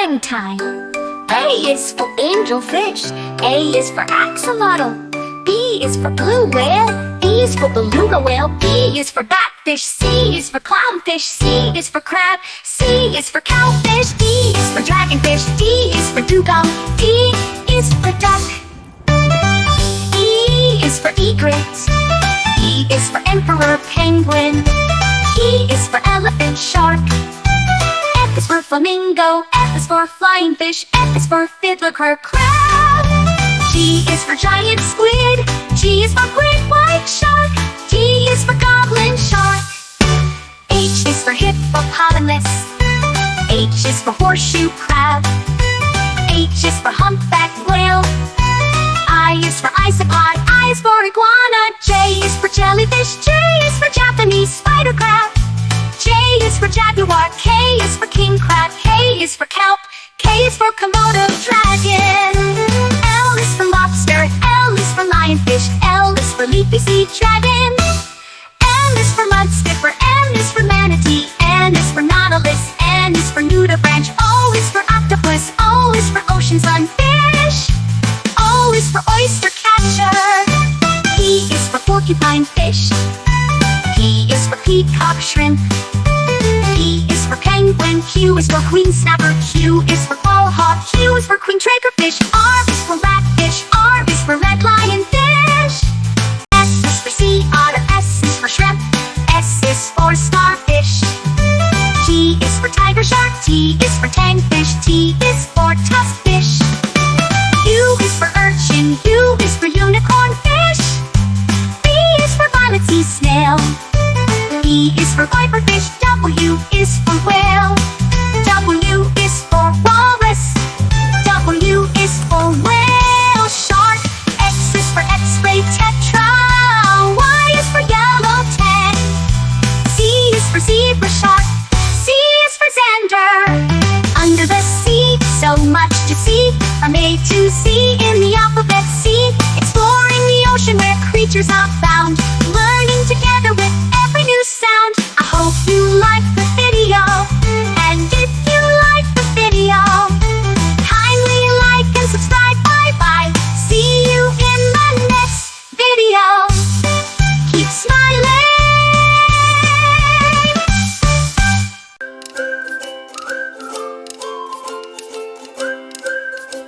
spring time. A is for angelfish. A is for axolotl. B is for blue whale. B is for beluga whale. B is for batfish. C is for clownfish. C is for crab. C is for cowfish. D is for dragonfish. D is for dugong. D is for duck. E is for egret. E is for emperor penguin. E is for elephant shark. F is for flamingo. F is for flying fish. F is for fiddler crab. G is for giant squid. G is for great white shark. G is for goblin shark. H is for hippopotamus. H is for horseshoe crab. H is for humpback whale. I is for isopod. I is for iguana. J is for jellyfish. J is for Japanese spider crab. J is for jaguar. K is for king crab. K is for kelp. K is for Komodo dragon. L is for lobster. L is for lionfish. L is for leafy sea dragon. M is for mud skipper. N is for manatee. N is for nautilus. N is for nudibranch. O is for octopus. O is for ocean sunfish. O is for oyster catcher. P is for porcupine fish. P is for peacock shrimp. P is for penguin. Q is for queen snapper. Q is for ballhawk. Q is for queen triggerfish. R is for ratfish. R is for red lionfish. S is for sea otter. S is for shrimp. S is for starfish. T is for tiger shark. T is for tangfish. T is for tuskfish. U is for urchin. U is for unicorn fish. V is for violet sea snail. E is for viperfish. W is for whale. W is for walrus. W is for whale shark. X is for X-ray tetra. Y is for yellow tang. Z is for zebra shark. C is for zander. Under the sea, so much to see. From A to Z in the alphabet C. Exploring the ocean where creatures abound.